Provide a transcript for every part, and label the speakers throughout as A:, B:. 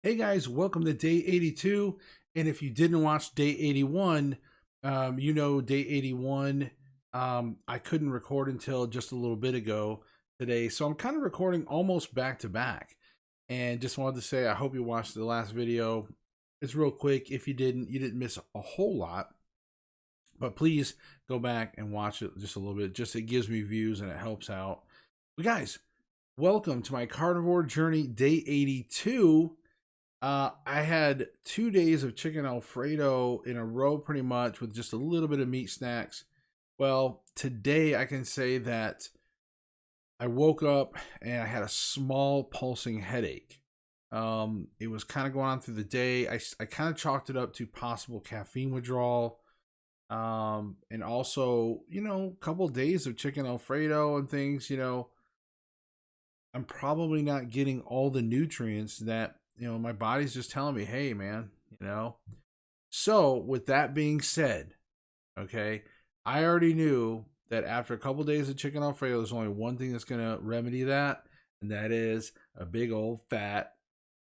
A: Hey guys, welcome to day 82. And if you didn't watch day 81, day 81, I couldn't record until just a little bit ago today. So I'm kind of recording almost back to back. And just wanted to say, I hope you watched the last video. It's real quick. If you didn't miss a whole lot. But please go back and watch it just a little bit. Just it gives me views and it helps out. But guys, welcome to my carnivore journey, day 82. I had 2 days of chicken Alfredo in a row pretty much with just a little bit of meat snacks. Well, today I can say that I woke up and I had a small pulsing headache. It was kind of going on through the day. I kind of chalked it up to possible caffeine withdrawal. And also, a couple of days of chicken Alfredo and things, I'm probably not getting all the nutrients that my body's just telling me, hey, man. So, with that being said, okay, I already knew that after a couple days of chicken Alfredo, there's only one thing that's going to remedy that, and that is a big old fat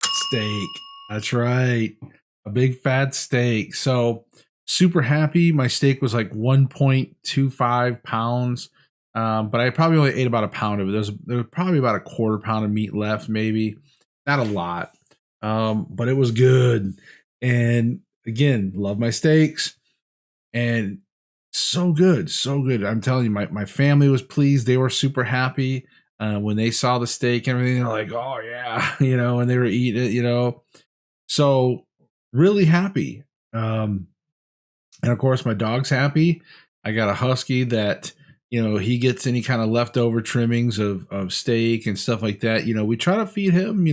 A: steak. That's right. A big fat steak. So, super happy. My steak was like 1.25 pounds. But I probably only ate about a pound of it. There was probably about a quarter pound of meat left, maybe. Not a lot. But it was good. And again, love my steaks. And so good, so good. I'm telling you, my family was pleased. They were super happy when they saw the steak and everything. They're like, oh yeah, and they were eating it, So really happy. And of course, my dog's happy. I got a husky that, he gets any kind of leftover trimmings of steak and stuff like that. We try to feed him,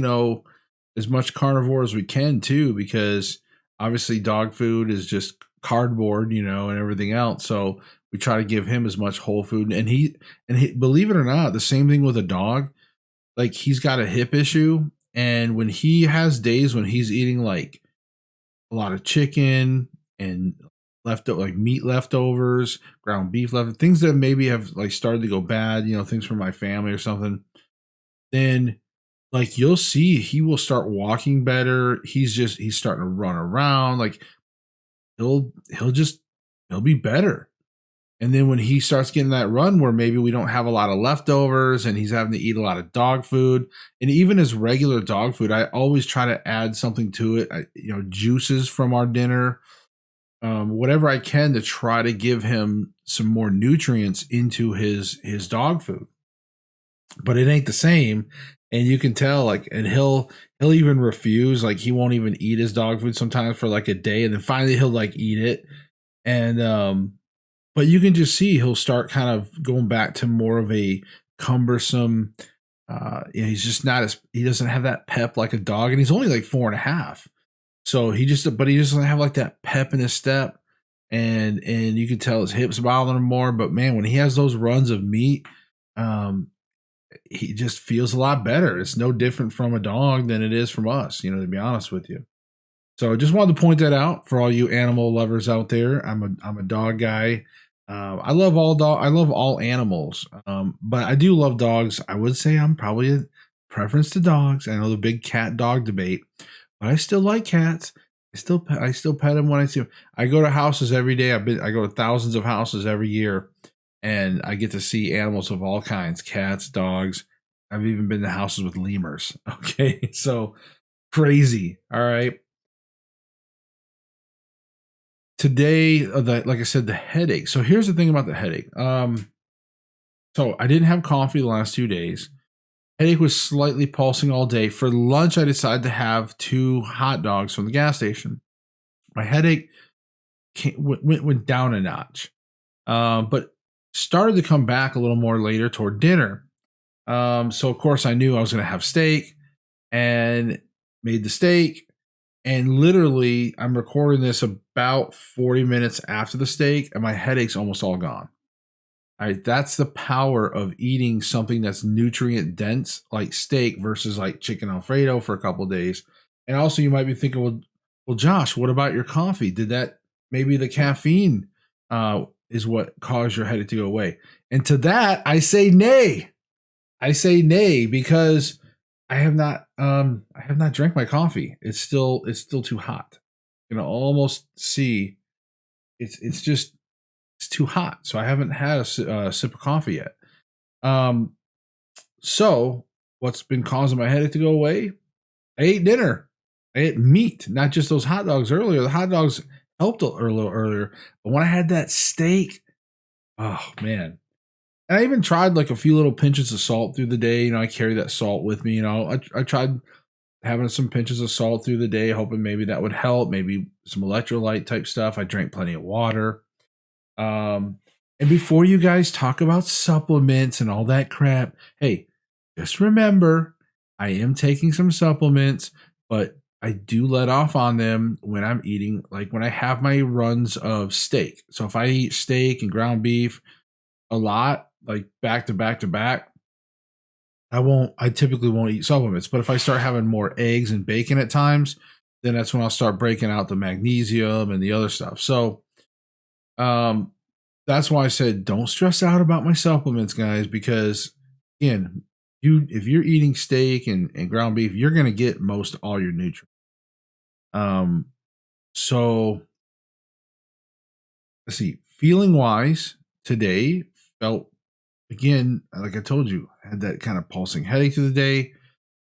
A: as much carnivore as we can too, because obviously dog food is just cardboard, and everything else. So we try to give him as much whole food. And he, believe it or not, the same thing with a dog. Like he's got a hip issue. And when he has days when he's eating like a lot of chicken and like meat leftovers, ground beef left, things that maybe have like started to go bad, things from my family or something, then like you'll see he will start walking better. He's starting to run around. Like he'll be better. And then when he starts getting that run where maybe we don't have a lot of leftovers and he's having to eat a lot of dog food, and even his regular dog food, I always try to add something to it. Juices from our dinner, whatever I can to try to give him some more nutrients into his dog food. But it ain't the same. And you can tell, like, and he'll even refuse, like he won't even eat his dog food sometimes for like a day, and then finally he'll like eat it. And but you can just see he'll start kind of going back to more of a cumbersome, he's just not he doesn't have that pep like a dog, and he's only like 4.5. So he doesn't have like that pep in his step, and you can tell his hips bothering him more. But man, when he has those runs of meat, he just feels a lot better. It's no different from a dog than it is from us, to be honest with you. So I just wanted to point that out for all you animal lovers out there. I'm a dog guy. I love all animals, but I do love dogs. I would say I'm probably a preference to dogs. I know the big cat dog debate, but I still like cats. I still pet them when I see them. I go to houses every day. I go to thousands of houses every year, and I get to see animals of all kinds: cats, dogs. I've even been to houses with lemurs. Okay, so crazy. All right. Today, like I said, the headache. So here's the thing about the headache. So I didn't have coffee the last 2 days. Headache was slightly pulsing all day. For lunch, I decided to have 2 hot dogs from the gas station. My headache went down a notch, but started to come back a little more later toward dinner. So of course I knew I was going to have steak, and made the steak. And literally, I'm recording this about 40 minutes after the steak, and my headache's almost all gone. All right, that's the power of eating something that's nutrient dense, like steak, versus like chicken Alfredo for a couple of days. And also, you might be thinking, well, Josh, what about your coffee? Did that maybe the caffeine is what caused your headache to go away? And to that, I say nay. I say nay because
B: I have not drank my coffee. It's still too hot. You know, almost see it's just it's too hot. So I haven't had a sip of coffee yet. Um, so what's been causing my headache to go away? I ate dinner. I ate meat, not just those hot dogs earlier. The hot dogs helped a little earlier, but when I had that steak, oh man. And I even tried like a few little pinches of salt through the day. You know, I carry that salt with me. You know, I tried having some pinches of salt through the day, hoping maybe that would help. Maybe some electrolyte type stuff. I drank plenty of water. Um, and before you guys talk about supplements and all that crap, hey, just remember I am taking some supplements, but I do let off on them when I'm eating, like when I have my runs of steak. So if I eat steak and ground beef a lot, like back to back to back, I typically won't eat supplements. But if I start having more eggs and bacon at times, then that's when I'll start breaking out the magnesium and the other stuff. So, um, that's why I said don't stress out about my supplements, guys, because again, if you're eating steak and ground beef, you're gonna get most all your nutrients. Um, so let's see, feeling wise today felt again, like I told you, I had that kind of pulsing headache through the day.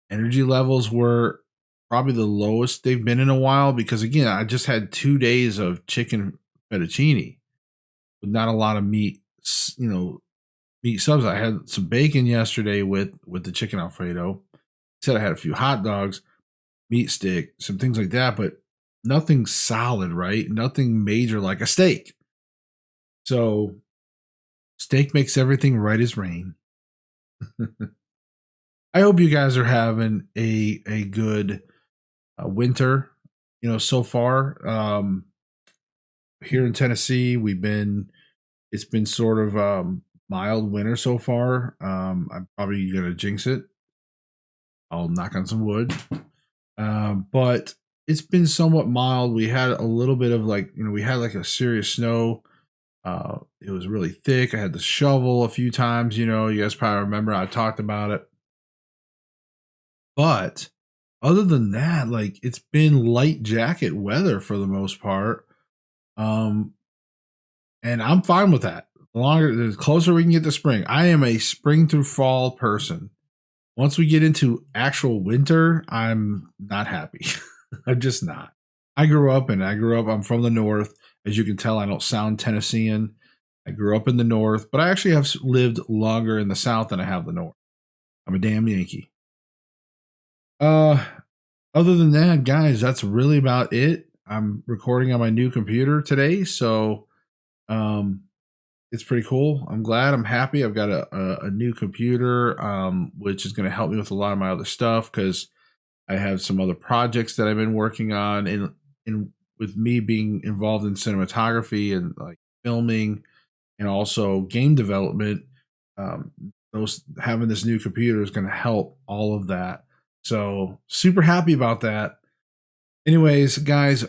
B: Energy levels were probably the lowest they've been in a while because again, I just had 2 days of chicken fettuccine with not a lot of meat, you know, meat subs. I had some bacon yesterday with the chicken Alfredo. Said I had a few hot dogs, meat stick, some things like that, but nothing solid, right? Nothing major like a steak. So steak makes everything right as rain. I hope you guys are having a good winter. You know, so far here in Tennessee, it's been sort of mild winter so far. I'm probably gonna jinx it. I'll knock on some wood. But it's been somewhat mild. We had a little bit of like, you know, we had like a serious snow. It was really thick. I had to shovel a few times. You know, you guys probably remember I talked about it. But other than that, like it's been light jacket weather for the most part. Um, and I'm fine with that. The closer we can get to spring. I am a spring through fall person. Once we get into actual winter, I'm not happy. I'm just not. I'm from the north. As you can tell, I don't sound Tennessean. I grew up in the north, but I actually have lived longer in the south than I have the north. I'm a damn Yankee. Uh, Other than that, guys, that's really about it. I'm recording on my new computer today, so um, it's pretty cool. I'm glad. I'm happy. I've got a new computer, which is going to help me with a lot of my other stuff because I have some other projects that I've been working on, and with me being involved in cinematography and like filming and also game development, um, those having this new computer is going to help all of that. So super happy about that. Anyways, guys,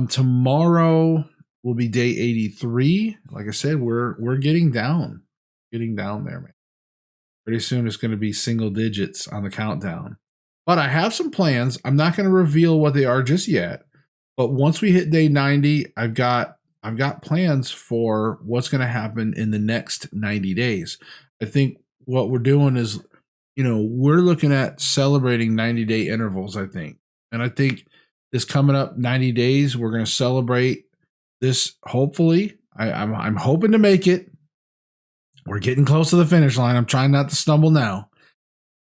B: tomorrow will be day 83. Like I said, we're getting down there, man. Pretty soon it's going to be single digits on the countdown. But I have some plans. I'm not going to reveal what they are just yet. But once we hit day 90, I've got plans for what's going to happen in the next 90 days. I think what we're doing is, you know, we're looking at celebrating 90-day intervals, I think. And I think this coming up 90 days, we're going to celebrate this. Hopefully, I'm hoping to make it. We're getting close to the finish line. I'm trying not to stumble now.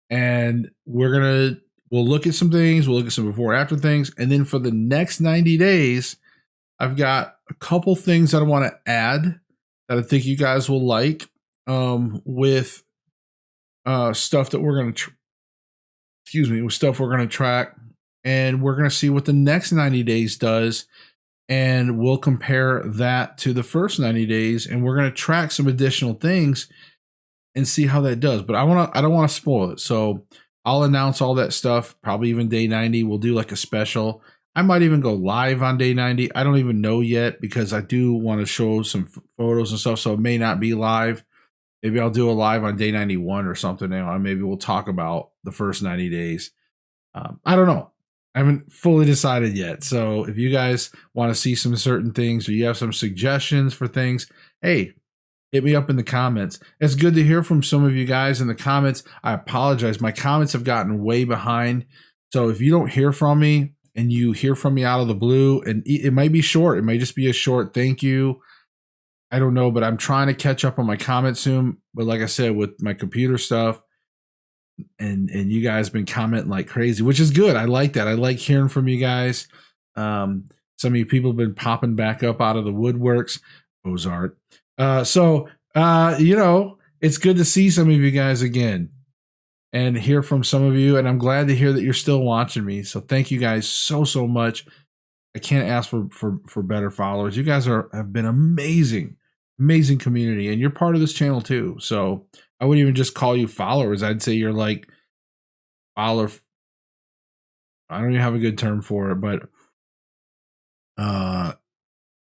B: And we'll look at some things, we'll look at some before after things, and then for the next 90 days, I've got a couple things that I want to add that I think you guys will like with stuff that we're going to with stuff we're going to track, and we're going to see what the next 90 days does, and we'll compare that to the first 90 days, and we're going to track some additional things and see how that does. But I don't want to spoil it. So I'll announce all that stuff, probably even day 90. We'll do like a special. I might even go live on day 90. I don't even know yet because I do want to show some photos and stuff. So it may not be live. Maybe I'll do a live on day 91 or something. And maybe we'll talk about the first 90 days. I don't know. I haven't fully decided yet. So if you guys want to see some certain things or you have some suggestions for things, hey, hit me up in the comments. It's good to hear from some of you guys in the comments. I apologize. My comments have gotten way behind. So if you don't hear from me and you hear from me out of the blue, and it might be short, it might just be a short thank you. I don't know, but I'm trying to catch up on my comments soon. But like I said, with my computer stuff, and you guys been commenting like crazy, which is good. I like that. I like hearing from you guys. Some of you people have been popping back up out of the woodworks. Ozark. You know, it's good to see some of you guys again and hear from some of you. And I'm glad to hear that you're still watching me. So thank you guys so much. I can't ask for better followers. You guys have been amazing community, and you're part of this channel too. So I wouldn't even just call you followers. I'd say you're like follower. I don't even have a good term for it, but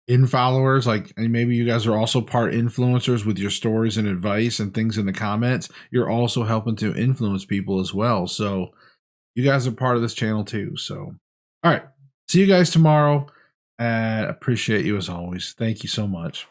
B: in followers, like, and maybe you guys are also part influencers with your stories and advice and things in the comments. You're also helping to influence people as well. So you guys are part of this channel too. So, all right. See you guys tomorrow. Appreciate you as always. Thank you so much.